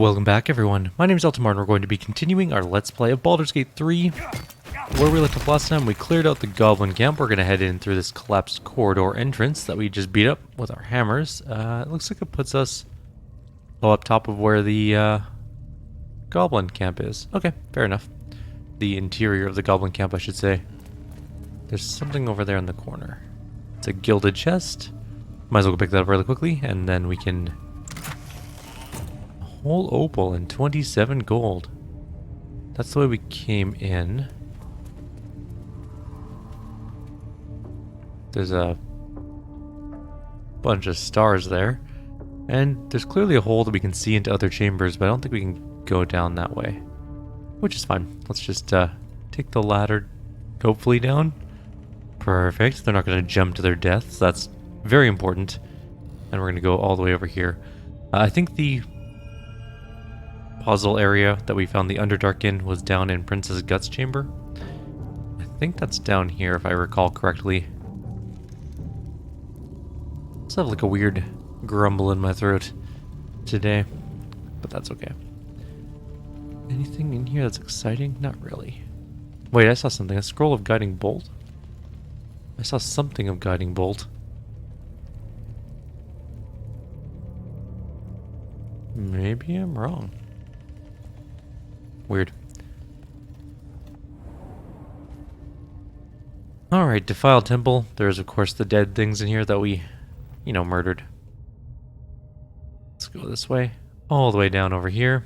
Welcome back everyone, my name is Eltimar and we're going to be continuing our Let's Play of Baldur's Gate 3. Where we left off last time, we cleared out the goblin camp. We're going to head in through this collapsed corridor entrance that we just beat up with our hammers. It looks like it puts us up top of where the goblin camp is. Okay, fair enough. The interior of the goblin camp, I should say. There's something over there in the corner. It's a gilded chest. Might as well go pick that up really quickly, and then we can... Whole opal and 27 gold. That's the way we came in. There's a bunch of stars there. And there's clearly a hole that we can see into other chambers, but I don't think we can go down that way. Which is fine. Let's just take the ladder, hopefully down. Perfect. They're not going to jump to their deaths. That's very important. And we're going to go all the way over here. I think the puzzle area that we found the Underdark in was down in Princess Gut's chamber. I think that's down here if I recall correctly. I just have like a weird grumble in my throat today, but that's okay. Anything in here that's exciting? Not really. Wait, I saw something. A scroll of Guiding Bolt? I saw something of Guiding Bolt. Maybe I'm wrong. Weird. Alright, Defiled Temple. There's of course the dead things in here that we, murdered. Let's go this way. All the way down over here.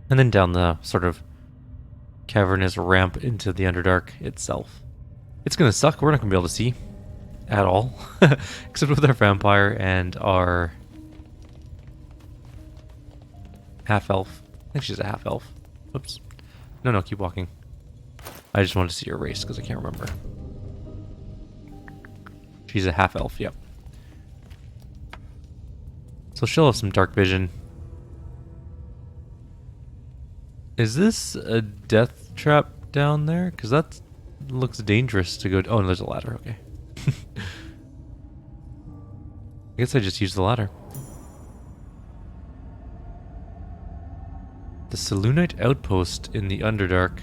And then down the sort of cavernous ramp into the Underdark itself. It's gonna suck. We're not gonna be able to see at all. Except with our vampire and our half-elf. I think she's a half-elf. Oops. No, keep walking. I just wanted to see her race because I can't remember. She's a half-elf, yep. So she'll have some dark vision. Is this a death trap down there? Because that looks dangerous to go... Oh, no, there's a ladder, okay. I guess I just used the ladder. The Selûnite outpost in the Underdark.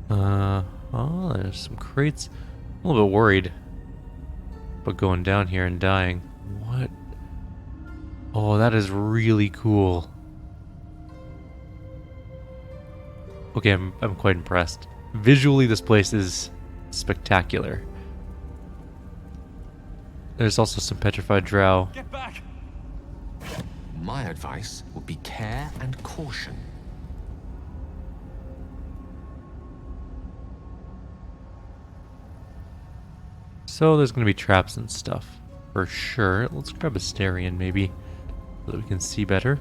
Oh, there's some crates. I'm a little bit worried about going down here and dying. What? Oh, that is really cool. Okay, I'm quite impressed. Visually, this place is spectacular. There's also some petrified drow. Get back! My advice would be care and caution. So there's going to be traps and stuff, for sure. Let's grab a Starion maybe, so that we can see better.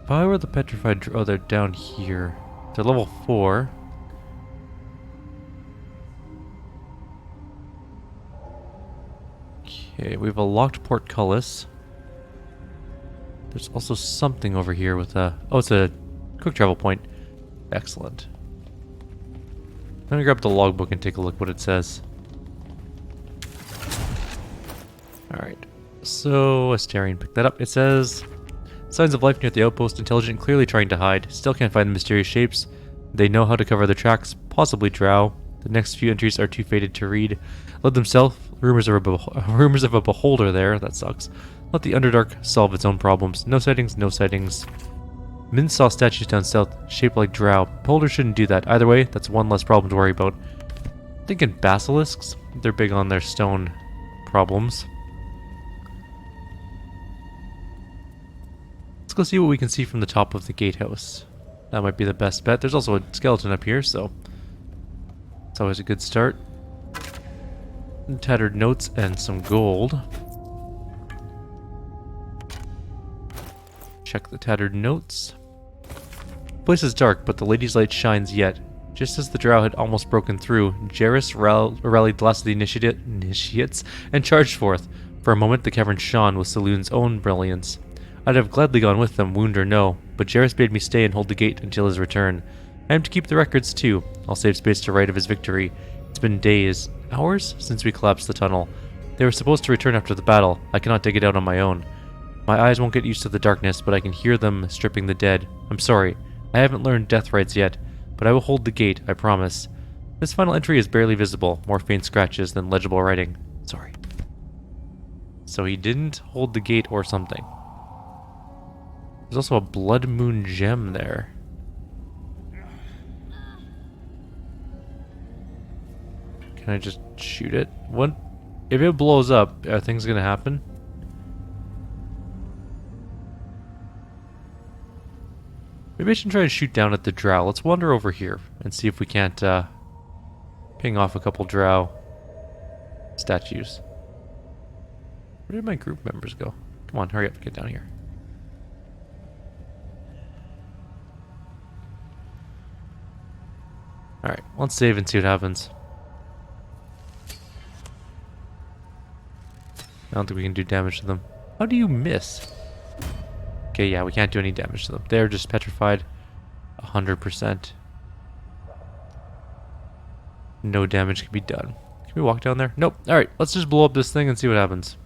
If I were the petrified drow, oh, they're down here. They're level 4. Okay, we have a locked portcullis. There's also something over here with a... Oh, it's a quick travel point. Excellent. I'm gonna grab the logbook and take a look what it says. Alright. So, Astarion picked that up. It says... Signs of life near the outpost, intelligent, clearly trying to hide. Still can't find the mysterious shapes. They know how to cover their tracks, possibly drow. The next few entries are too faded to read. Let them self. Rumors of a beholder there. That sucks. Let the Underdark solve its own problems. No sightings, no sightings. Min saw statues down south, shaped like drow. Beholder shouldn't do that. Either way, that's one less problem to worry about. Thinking basilisks? They're big on their stone problems. Let's go see what we can see from the top of the gatehouse. That might be the best bet. There's also a skeleton up here, so it's always a good start. Tattered notes and some gold. Check the tattered notes. The place is dark, but the lady's light shines yet. Just as the drow had almost broken through, Jairus rallied the last of the initiates and charged forth. For a moment, the cavern shone with Selûne's own brilliance. I'd have gladly gone with them, wound or no, but Jairus bade me stay and hold the gate until his return. I am to keep the records too. I'll save space to write of his victory. It's been days, hours, since we collapsed the tunnel. They were supposed to return after the battle. I cannot dig it out on my own. My eyes won't get used to the darkness, but I can hear them stripping the dead. I'm sorry. I haven't learned death rites yet, but I will hold the gate, I promise. This final entry is barely visible, more faint scratches than legible writing. Sorry. So he didn't hold the gate or something. There's also a blood moon gem there. Can I just shoot it? What? If it blows up, are things gonna happen? Maybe I should try to shoot down at the drow. Let's wander over here and see if we can't ping off a couple drow statues. Where did my group members go? Come on, hurry up, get down here. Alright, let's save and see what happens. I don't think we can do damage to them. How do you miss? Okay, yeah, we can't do any damage to them. They're just petrified 100%. No damage can be done. Can we walk down there? Nope. Alright, let's just blow up this thing and see what happens.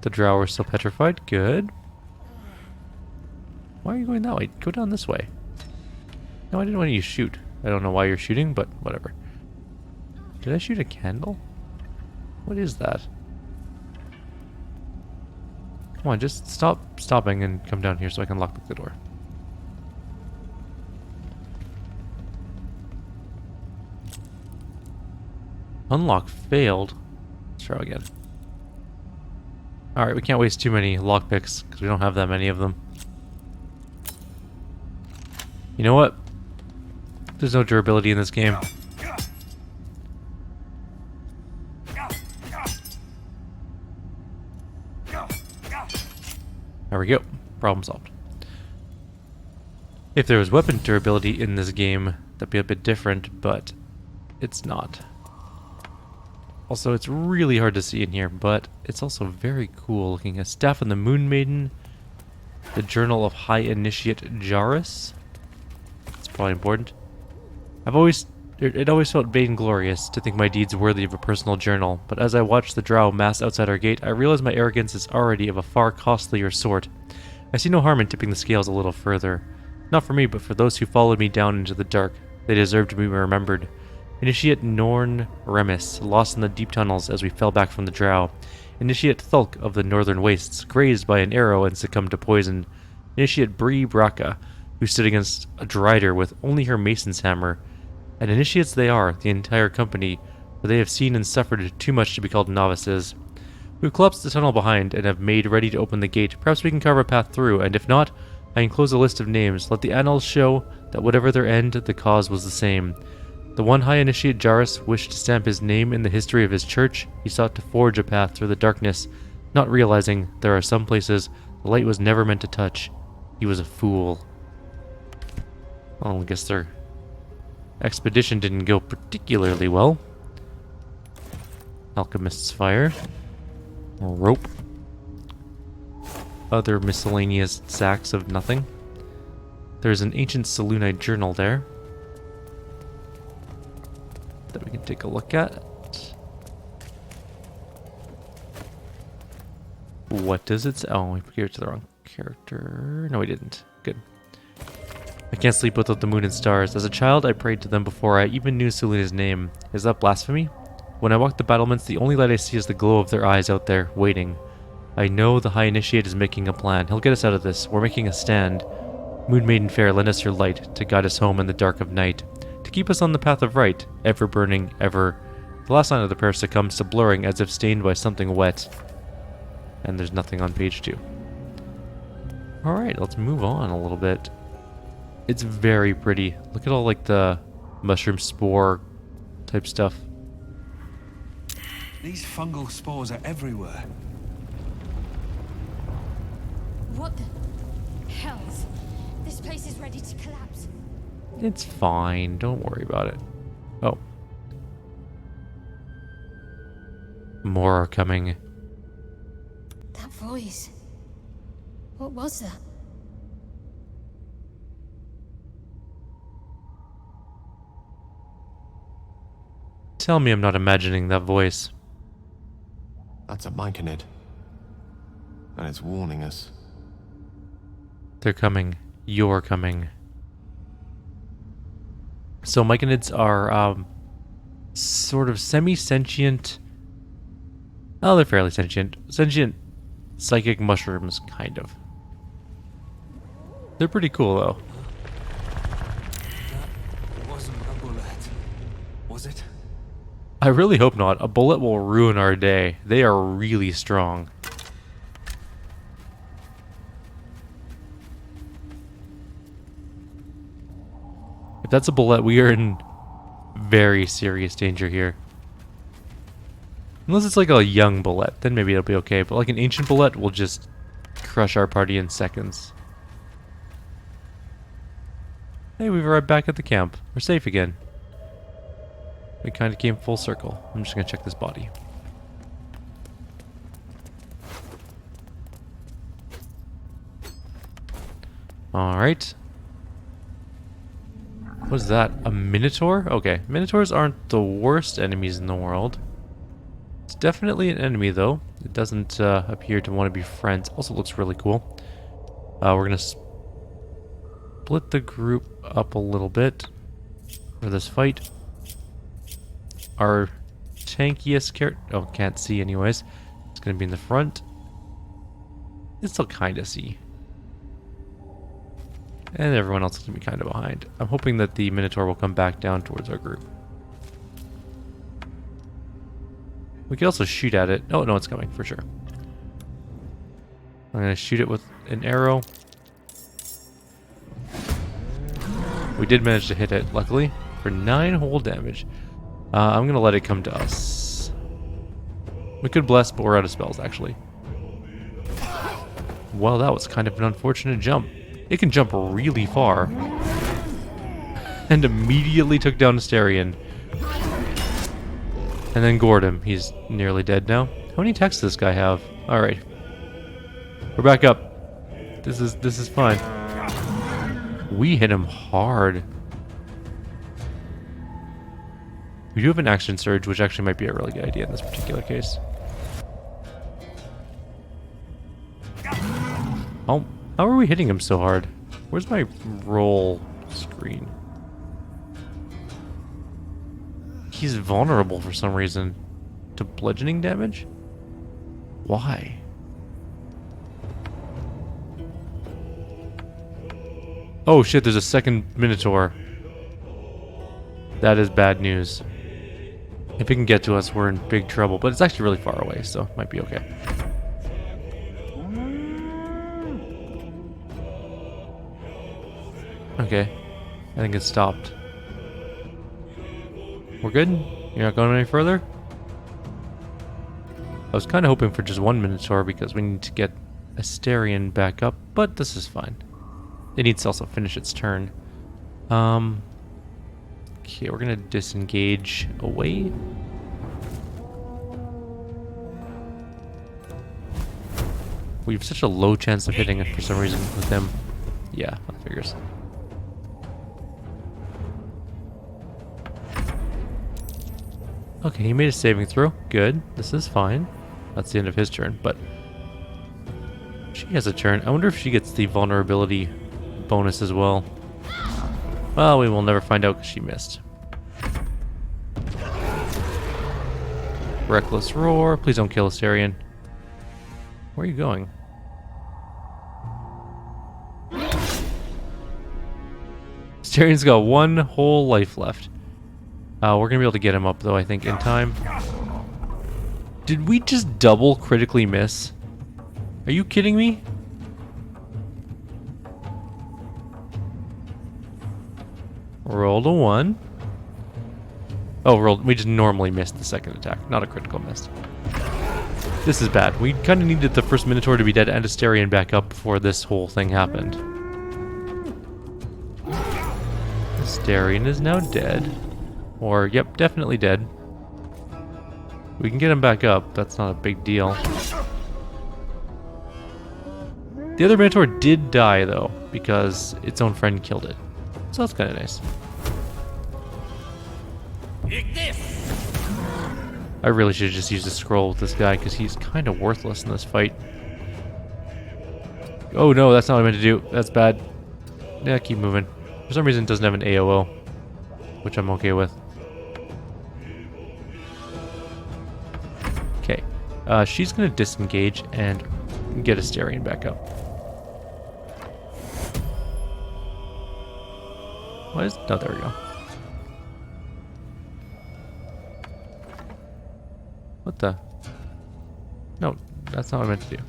The drow are still petrified. Good. Why are you going that way? Go down this way. No, I didn't want you to shoot. I don't know why you're shooting, but whatever. Did I shoot a candle? What is that? Come on, just stop stopping and come down here so I can lock the door. Unlock failed. Let's try again. Alright, we can't waste too many lockpicks because we don't have that many of them. You know what? There's no durability in this game. There we go. Problem solved. If there was weapon durability in this game, that'd be a bit different, but it's not. Also, it's really hard to see in here, but it's also very cool looking. A staff in the Moon Maiden, the Journal of High Initiate Jarus. It's probably important. It always felt vainglorious to think my deeds worthy of a personal journal, but as I watched the drow mass outside our gate, I realized my arrogance is already of a far costlier sort. I see no harm in tipping the scales a little further. Not for me, but for those who followed me down into the dark. They deserve to be remembered. Initiate Norn Remis, lost in the deep tunnels as we fell back from the drow. Initiate Thulk of the Northern Wastes, grazed by an arrow and succumbed to poison. Initiate Bree Bracca, who stood against a Drider with only her mason's hammer. And initiates they are, the entire company, for they have seen and suffered too much to be called novices. We've collapsed the tunnel behind and have made ready to open the gate. Perhaps we can carve a path through, and if not, I enclose a list of names. Let the annals show that whatever their end, the cause was the same. The one High Initiate Jarus wished to stamp his name in the history of his church. He sought to forge a path through the darkness, not realizing there are some places the light was never meant to touch. He was a fool. Well, I guess their expedition didn't go particularly well. Alchemist's Fire. Rope. Other miscellaneous sacks of nothing. There's an ancient Selûnite journal there that we can take a look at. What does it say? Oh, we gave it to the wrong character. No, we didn't. Good. I can't sleep without the moon and stars. As a child, I prayed to them before I even knew Selûne's name. Is that blasphemy? When I walk the battlements, the only light I see is the glow of their eyes out there, waiting. I know the High Initiate is making a plan. He'll get us out of this. We're making a stand. Moon Maiden Fair, lend us your light to guide us home in the dark of night. To keep us on the path of right, ever burning, ever. The last line of the prayer succumbs to blurring as if stained by something wet. And there's nothing on page 2. Alright, let's move on a little bit. It's very pretty. Look at all like the mushroom spore type stuff. These fungal spores are everywhere. What the hells? This place is ready to collapse. It's fine. Don't worry about it. Oh. More are coming. That voice. What was that? Tell me I'm not imagining that voice. That's a Myconid. And it's warning us. They're coming. You're coming. So Myconids are sort of semi-sentient. Oh, they're fairly sentient. Sentient psychic mushrooms, kind of. They're pretty cool, though. That wasn't a bullet, was it? I really hope not. A bullet will ruin our day. They are really strong. If that's a bullet, we are in very serious danger here. Unless it's like a young bullet, then maybe it'll be okay. But like an ancient bullet will just crush our party in seconds. Hey, we've arrived back at the camp. We're safe again. We kind of came full circle. I'm just going to check this body. Alright. What is that? A Minotaur? Okay, Minotaurs aren't the worst enemies in the world. It's definitely an enemy, though. It doesn't appear to want to be friends. Also looks really cool. We're going to split the group up a little bit for this fight. Our tankiest character... Oh, can't see anyways. It's going to be in the front. You can still kind of see. And everyone else is going to be kind of behind. I'm hoping that the Minotaur will come back down towards our group. We could also shoot at it. Oh, no, it's coming for sure. I'm going to shoot it with an arrow. We did manage to hit it, luckily, for 9 whole damage. I'm going to let it come to us. We could bless, but we're out of spells, actually. Well, that was kind of an unfortunate jump. It can jump really far. And immediately took down Asterion. And then gored him. He's nearly dead now. How many attacks does this guy have? Alright. We're back up. This is fine. We hit him hard. We do have an action surge, which actually might be a really good idea in this particular case. Oh, how are we hitting him so hard? Where's my roll screen? He's vulnerable for some reason to bludgeoning damage? Why? Oh shit, there's a second Minotaur. That is bad news. If it can get to us, we're in big trouble. But it's actually really far away, so it might be okay. Okay. I think it stopped. We're good? You're not going any further? I was kind of hoping for just one Minotaur because we need to get Asterion back up, but this is fine. It needs to also finish its turn. Okay, we're gonna disengage away. We have such a low chance of hitting it for some reason with him. Yeah, that figures. Okay, he made a saving throw. Good. This is fine. That's the end of his turn, but she has a turn. I wonder if she gets the vulnerability bonus as well. Well, we will never find out because she missed. Reckless Roar. Please don't kill Asterion. Where are you going? Astarion's got one whole life left. We're going to be able to get him up, though, I think, in time. Did we just double critically miss? Are you kidding me? Rolled a 1. Oh, we just normally missed the second attack, not a critical miss. This is bad. We kind of needed the first Minotaur to be dead and Asterion back up before this whole thing happened. Asterion is now dead. Or, yep, definitely dead. We can get him back up. That's not a big deal. The other Minotaur did die, though, because its own friend killed it. So that's kind of nice. I really should have just used a scroll with this guy, because he's kind of worthless in this fight. Oh no, that's not what I meant to do. That's bad. Yeah, keep moving. For some reason, it doesn't have an AOO, which I'm okay with. Okay. She's going to disengage and get Astarion back up. What is... Oh, there we go. What the... No, that's not what I meant to do.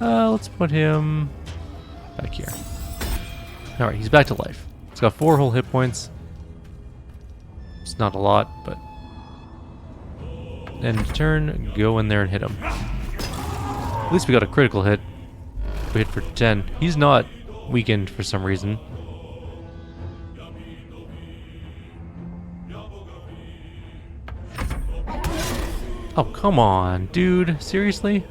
Let's put him back here. Alright, he's back to life. He's got 4 whole hit points. It's not a lot, but... End turn, go in there and hit him. At least we got a critical hit. We hit for 10. He's not weakened for some reason. Oh, come on, dude. Seriously?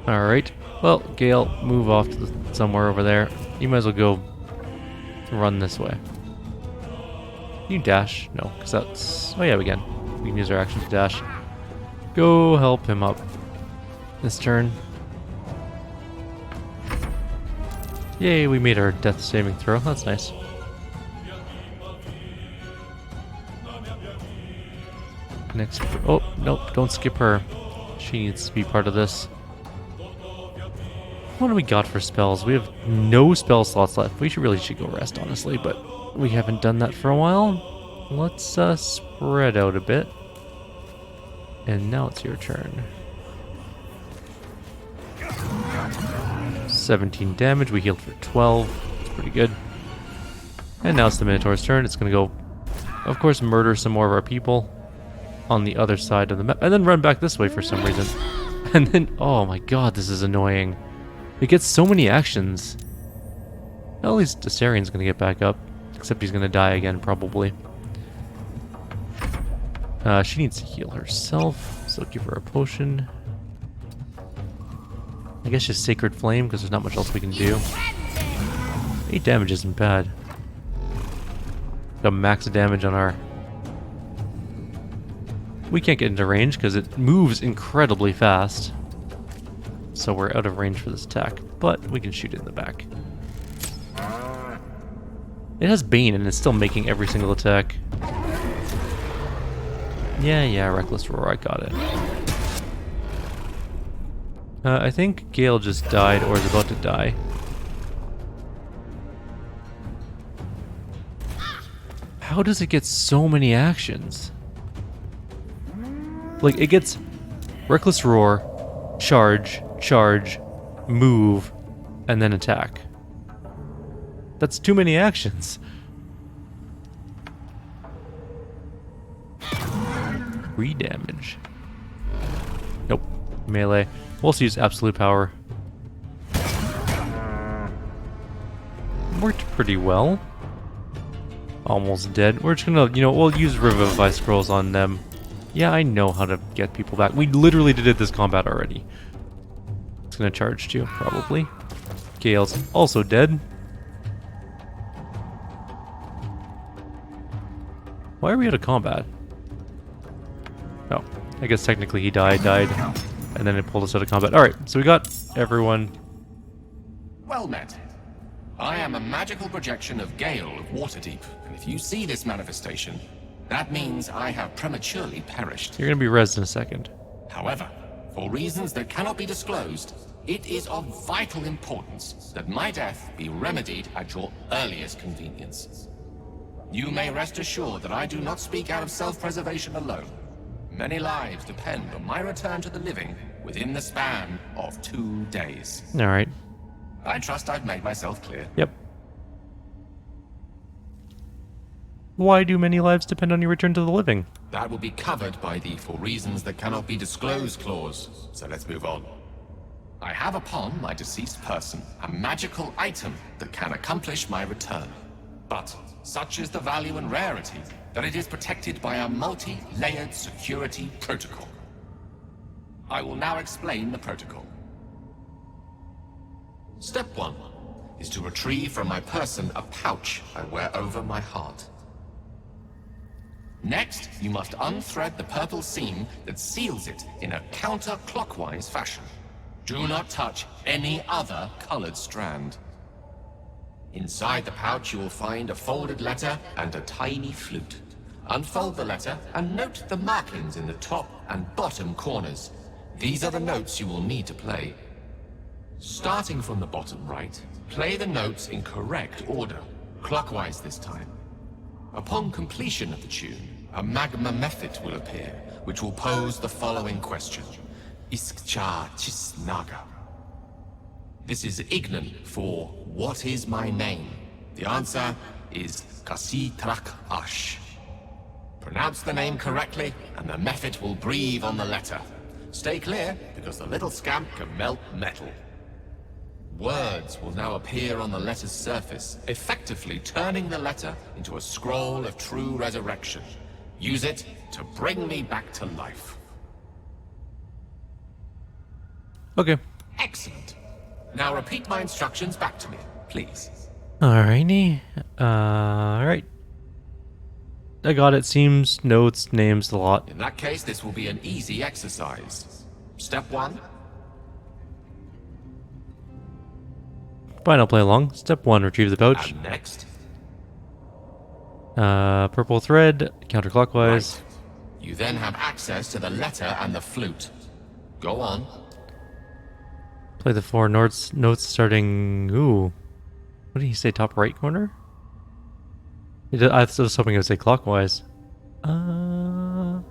Alright. Well, Gale, move off to somewhere over there. You might as well go run this way. Can you dash? No, because that's... Oh yeah, we can. We can use our action to dash. Go help him up this turn. Yay, we made our death saving throw. That's nice. Next... Oh, nope, don't skip her. She needs to be part of this. What do we got for spells? We have no spell slots left. We really should go rest, honestly, but we haven't done that for a while. Let's spread out a bit. And now it's your turn. 17 damage. We healed for 12. It's pretty good. And now it's the Minotaur's turn. It's going to go, of course, murder some more of our people on the other side of the map. And then run back this way for some reason. And then, oh my god, this is annoying. It gets so many actions. At least Astarion's going to get back up. Except he's going to die again, probably. She needs to heal herself, so give her a potion. I guess just Sacred Flame, because there's not much else we can do. 8 damage isn't bad. Got max damage on our... We can't get into range, because it moves incredibly fast. So we're out of range for this attack, but we can shoot it in the back. It has Bane, and it's still making every single attack. Yeah, Reckless Roar, I got it. I think Gale just died, or is about to die. How does it get so many actions? Like, it gets Reckless Roar, charge, move, and then attack. That's too many actions. 3 damage. Nope. Melee. We'll also use Absolute Power. Worked pretty well. Almost dead. We're just gonna, we'll use Revivify Scrolls on them. Yeah, I know how to get people back. We literally did it this combat already. It's gonna charge too, probably. Gale's also dead. Why are we out of combat? Oh, I guess technically he died, and then it pulled us out of combat. Alright, so we got everyone. Well met. I am a magical projection of Gale of Waterdeep, and if you see this manifestation, that means I have prematurely perished. You're gonna be rezzed in a second. However, for reasons that cannot be disclosed, it is of vital importance that my death be remedied at your earliest convenience. You may rest assured that I do not speak out of self-preservation alone. Many lives depend on my return to the living within the span of 2 days. Alright. I trust I've made myself clear. Yep. Why do many lives depend on your return to the living? That will be covered by the "for reasons that cannot be disclosed" clause, so let's move on. I have upon my deceased person a magical item that can accomplish my return. But such is the value and rarity that it is protected by a multi-layered security protocol. I will now explain the protocol. Step 1 is to retrieve from my person a pouch I wear over my heart. Next, you must unthread the purple seam that seals it in a counterclockwise fashion. Do not touch any other colored strand. Inside the pouch you will find a folded letter and a tiny flute. Unfold the letter and note the markings in the top and bottom corners. These are the notes you will need to play. Starting from the bottom right, play the notes in correct order, clockwise this time. Upon completion of the tune, a magma method will appear, which will pose the following question. Iskcha Chisnaga. This is Ignan for what is my name? The answer is Kasi Trak Ash. Pronounce the name correctly, and the method will breathe on the letter. Stay clear, because the little scamp can melt metal. Words will now appear on the letter's surface, effectively turning the letter into a scroll of true resurrection. Use it to bring me back to life. Okay. Excellent. Now repeat my instructions back to me, please. Alrighty. Alright. I got it. Seems, notes, names, a lot. In that case, this will be an easy exercise. Step 1. Fine, I'll play along. Step 1, retrieve the pouch. And next. Purple thread, counterclockwise. Right. You then have access to the letter and the flute. Go on. Play the 4 notes starting... Ooh. What did he say, top right corner? I was hoping it would say clockwise. 2.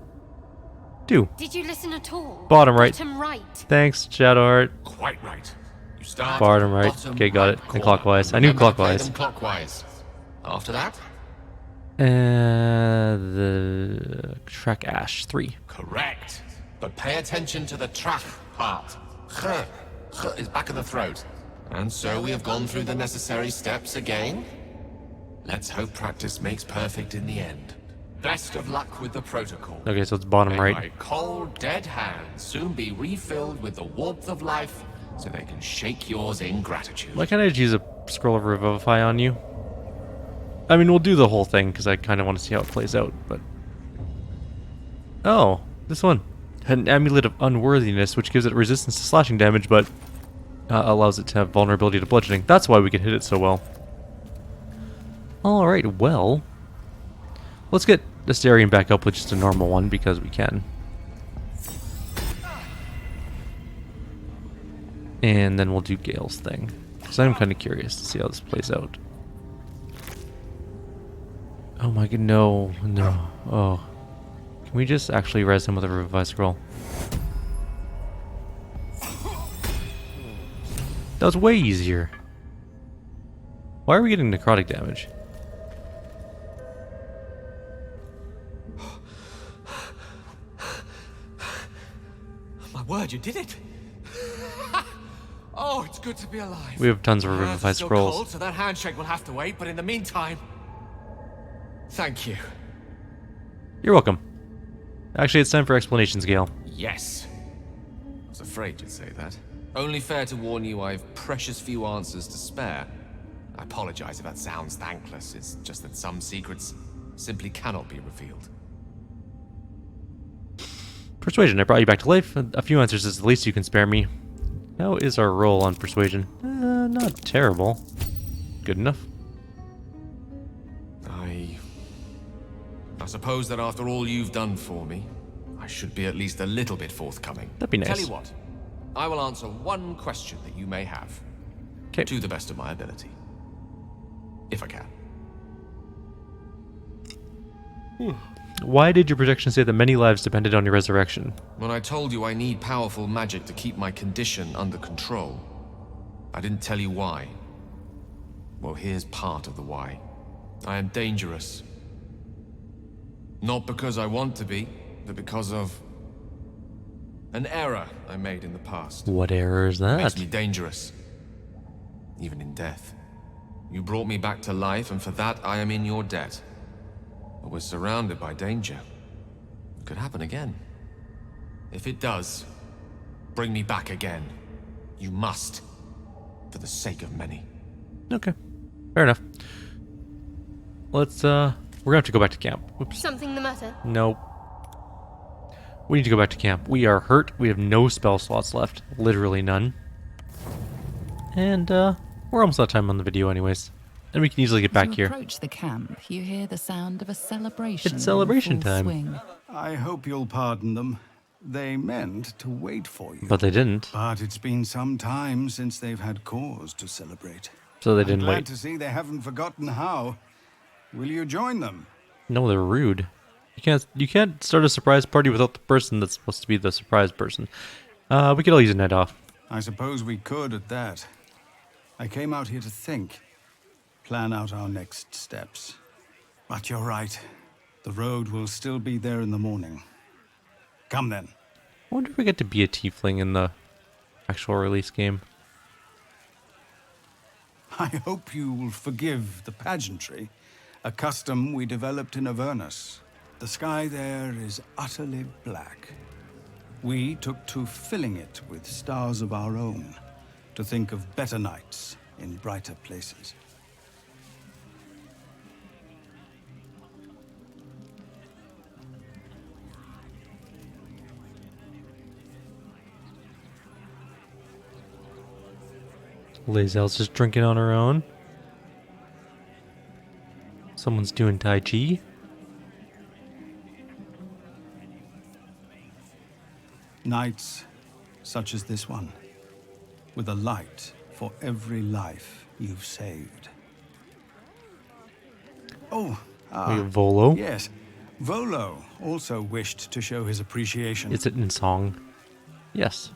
Did you listen at all? Bottom right. Bottom right. Thanks, Shadowheart. Quite right. You start Bottom right. bottom Okay, got it. right And corner. clockwise. I knew Remember to play clockwise. them clockwise. After that? The track ash 3. Correct. But pay attention to the track part. Ch is back of the throat. And so we have gone through the necessary steps again. Let's hope practice makes perfect in the end. Best of luck with the protocol. Okay, so it's bottom May right. my cold, dead hands soon be refilled with the warmth of life, so they can shake yours in gratitude. Why can't I just use a scroll of Revivify on you? I mean, we'll do the whole thing, because I kind of want to see how it plays out, but... Oh, this one. An Amulet of Unworthiness, which gives it resistance to slashing damage, but allows it to have vulnerability to bludgeoning. That's why we can hit it so well. Alright, well... Let's get Astarion back up with just a normal one, because we can. And then we'll do Gale's thing. Because I'm kind of curious to see how this plays out. Oh my god, no. No. Oh. Can we just actually res him with a Revive Scroll? That was way easier. Why are we getting necrotic damage? My word, you did it! Oh, it's good to be alive. We have tons of My hands Revivify are so Scrolls. cold, so that handshake will have to wait, but in the meantime... Thank you. You're welcome. Actually, it's time for explanations, Gale. Yes. I was afraid you'd say that. Only fair to warn you I've precious few answers to spare. I apologize if that sounds thankless. It's just that some secrets simply cannot be revealed. Persuasion, I brought you back to life. A few answers is the least you can spare me. How is our roll on Persuasion? Not terrible. Good enough. I suppose that after all you've done for me, I should be at least a little bit forthcoming. That'd be nice. Tell you what, I will answer one question that you may have. 'Kay. To the best of my ability. If I can. Why did your projection say that many lives depended on your resurrection? When I told you I need powerful magic to keep my condition under control, I didn't tell you why. Well, here's part of the why. I am dangerous. Not because I want to be, but because of an error I made in the past. What error is It makes that? me dangerous, even in death. You brought me back to life, and for that I am in your debt. But we're surrounded by danger. It could happen again. If it does, bring me back again. You must. For the sake of many. Okay. Fair enough. Let's, we're gonna have to go back to camp. Oops. Something the matter? Nope. We need to go back to camp. We are hurt. We have no spell slots left. Literally none. And, we're almost out of time on the video anyways. And we can easily get back As you here. approach the camp, you hear the sound of a celebration. It's celebration in full time. Swing. I hope you'll pardon them. They meant to wait for you. But they didn't. But it's been some time since they've had cause to celebrate. So they I'm didn't glad wait. to see they haven't forgotten how. Will you join them? No, they're rude. You can't start a surprise party without the person that's supposed to be the surprise person. We could all use a night off. I suppose we could at that. I came out here to think. Plan out our next steps. But you're right. The road will still be there in the morning. Come then. I wonder if we get to be a tiefling in the actual release game. I hope you will forgive the pageantry, a custom we developed in Avernus. The sky there is utterly black. We took to filling it with stars of our own, to think of better nights in brighter places. Lae'zel's just drinking on her own. Someone's doing Tai Chi. Nights such as this one, with a light for every life you've saved. Oh, We have Volo. yes. Volo also wished to show his appreciation. Is it in song? Yes.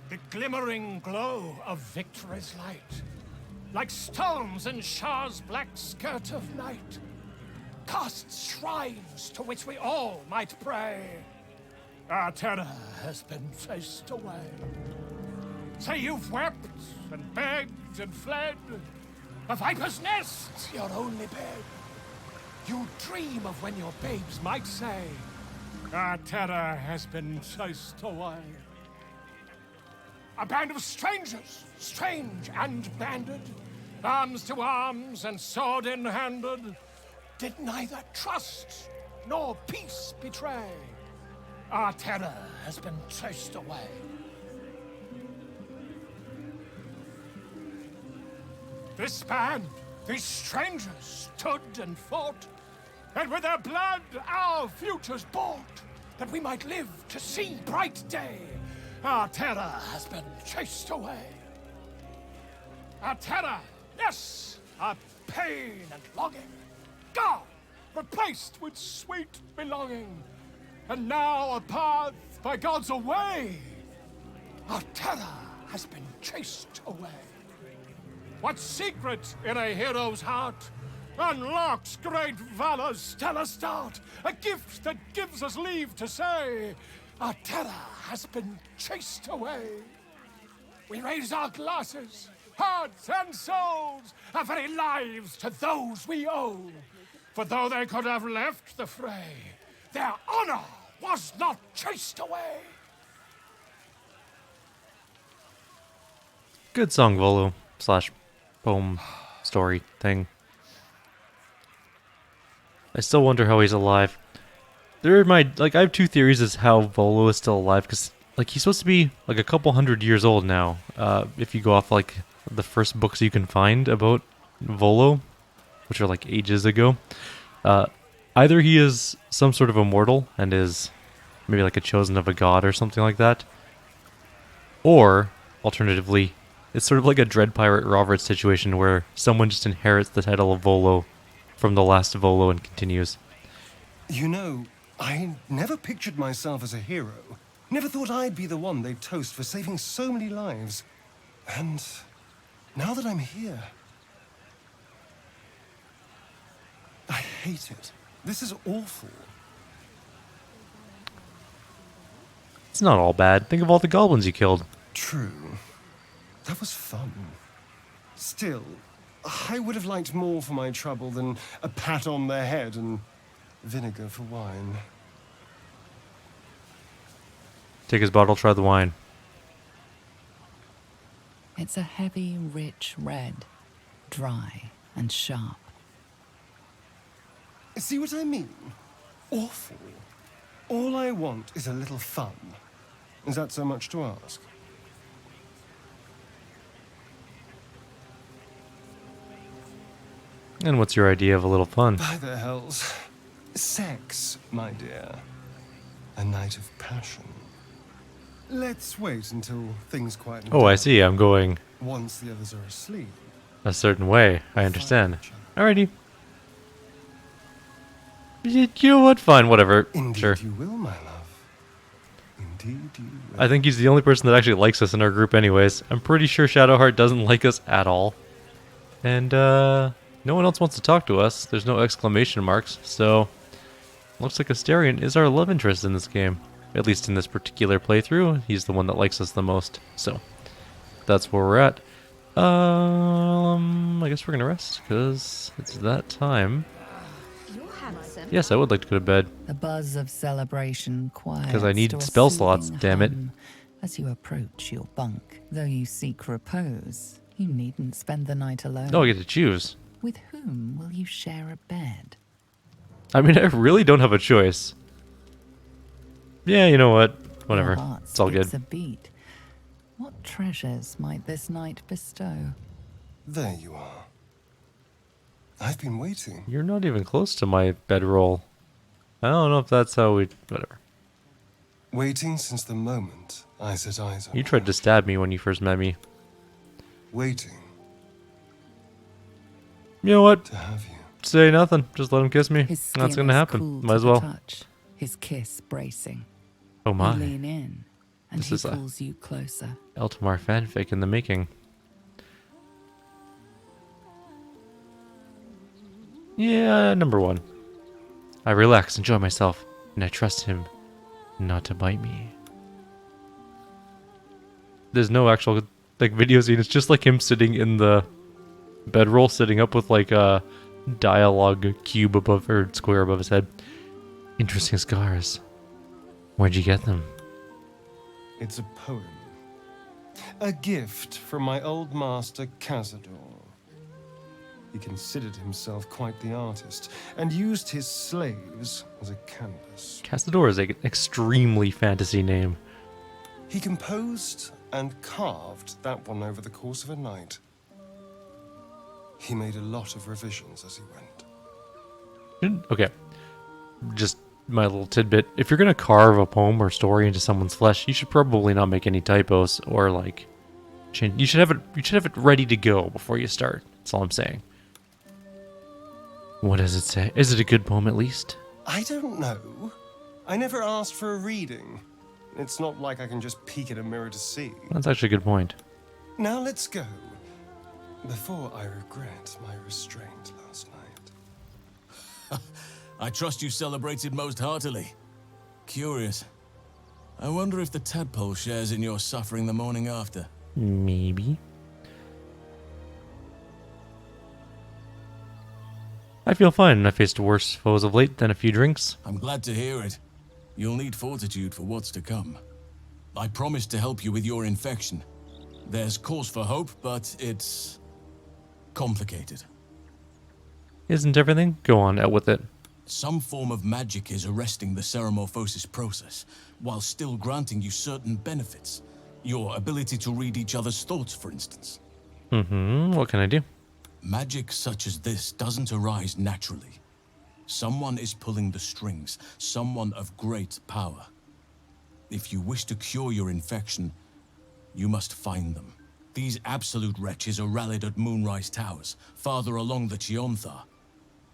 The glimmering glow of victory's light, like stones in Shah's black skirt of night, casts shrines to which we all might pray. Our terror has been chased away. Say you've wept and begged and fled, a viper's nest, your only bed. You dream of when your babes might say, our terror has been chased away. A band of strangers, strange and banded, arms to arms and sword in handed, did neither trust nor peace betray. Our terror has been chased away. This band, these strangers, stood and fought, and with their blood our futures bought, that we might live to see bright day. Our terror has been chased away. Our terror, yes, our pain and longing, gone, replaced with sweet belonging. And now a path by God's away. Our terror has been chased away. What secret in a hero's heart unlocks great valor's stellar start? A gift that gives us leave to say, our terror has been chased away. We raise our glasses, hearts and souls, our very lives to those we owe. For though they could have left the fray, their honor was not chased away. Good song, Volo. / poem story thing. I still wonder how he's alive. I have two theories as how Volo is still alive, because he's supposed to be like a couple hundred years old now. If you go off the first books you can find about Volo, which are ages ago. Either he is some sort of immortal and is maybe a chosen of a god or something like that, or alternatively, it's sort of like a Dread Pirate Robert situation where someone just inherits the title of Volo from the last Volo and continues. You know, I never pictured myself as a hero. Never thought I'd be the one they'd toast for saving so many lives. And now that I'm here, I hate it. This is awful. It's not all bad. Think of all the goblins you killed. True. That was fun. Still, I would have liked more for my trouble than a pat on the head and vinegar for wine. Take his bottle, try the wine. It's a heavy, rich red, dry and sharp. See what I mean? Awful. All I want is a little fun. Is that so much to ask? And what's your idea of a little fun? By the hells. Sex, my dear. A night of passion. Let's wait until things quieten down. Oh, I see. I'm going Once the others are asleep. a certain way. I understand. Alrighty. You know what? Fine, whatever. Indeed Sure. you will, my love. Indeed you will. I think he's the only person that actually likes us in our group anyways. I'm pretty sure Shadowheart doesn't like us at all. And, no one else wants to talk to us. There's no exclamation marks, so... Looks like Astarion is our love interest in this game. At least in this particular playthrough. He's the one that likes us the most. So, that's where we're at. I guess we're gonna rest, because it's that time. You're handsome. Yes, I would like to go to bed. The buzz of celebration quiets 'Cause I need to a spell slots, soothing damn it. hum as you approach your bunk. Though you seek repose, you needn't spend the night alone. Oh, I get to choose. With whom will you share a bed? I mean, I really don't have a choice. Yeah, you know what? Whatever. Your heart It's all skips good. a beat. What treasures might this night bestow? There you are. I've been waiting. You're not even close to my bedroll. I don't know if that's how we... Whatever. Waiting since the moment I set eyes on You tried to stab me when you first met me. Waiting You know what? to have you. Say nothing. Just let him kiss me. His skin That's gonna is happen. cool Might to as the well. touch, his kiss bracing. Oh You my. lean in, and This he is a- pulls you closer. Eltimar fanfic in the making. Yeah, number one. I relax, enjoy myself, and I trust him not to bite me. There's no actual like video scene. It's just like him sitting in the bedroll, sitting up with like a dialogue cube above or square above his head. Interesting scars. Where'd you get them? It's a poem. A gift from my old master, Cazador. He considered himself quite the artist, and used his slaves as a canvas. Castador is an extremely fantasy name. He composed and carved that one over the course of a night. He made a lot of revisions as he went. Okay. Just my little tidbit. If you're going to carve a poem or story into someone's flesh, you should probably not make any typos or like change. You should have it ready to go before you start. That's all I'm saying. What does it say? Is it a good poem at least? I don't know. I never asked for a reading. It's not like I can just peek at a mirror to see. That's actually a good point. Now let's go. Before I regret my restraint last night. I trust you celebrated most heartily. Curious. I wonder if the tadpole shares in your suffering the morning after. Maybe. I feel fine. I faced worse foes of late than a few drinks. I'm glad to hear it. You'll need fortitude for what's to come. I promised to help you with your infection. There's cause for hope, but it's complicated. Isn't everything? Go on, out with it. Some form of magic is arresting the ceramorphosis process, while still granting you certain benefits. Your ability to read each other's thoughts, for instance. What can I do? Magic such as this doesn't arise naturally. Someone is pulling the strings, someone of great power. If you wish to cure your infection, you must find them. These absolute wretches are rallied at Moonrise Towers, farther along the Chionthar.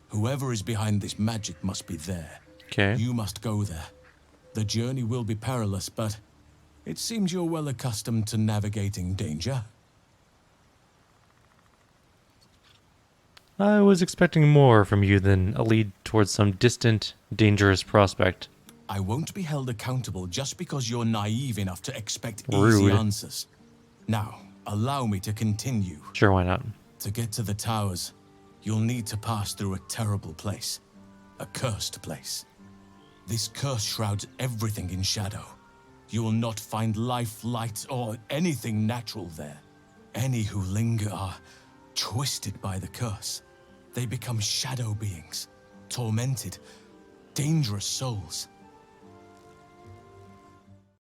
Whoever is behind this magic must be there. Okay. You must go there. The journey will be perilous, but it seems you're well accustomed to navigating danger. I was expecting more from you than a lead towards some distant, dangerous prospect. I won't be held accountable just because you're naive enough to expect Rude. easy answers. Now, allow me to continue. Sure, why not? To get to the towers, you'll need to pass through a terrible place. A cursed place. This curse shrouds everything in shadow. You will not find life, light, or anything natural there. Any who linger are twisted by the curse. They become shadow beings, tormented, dangerous souls.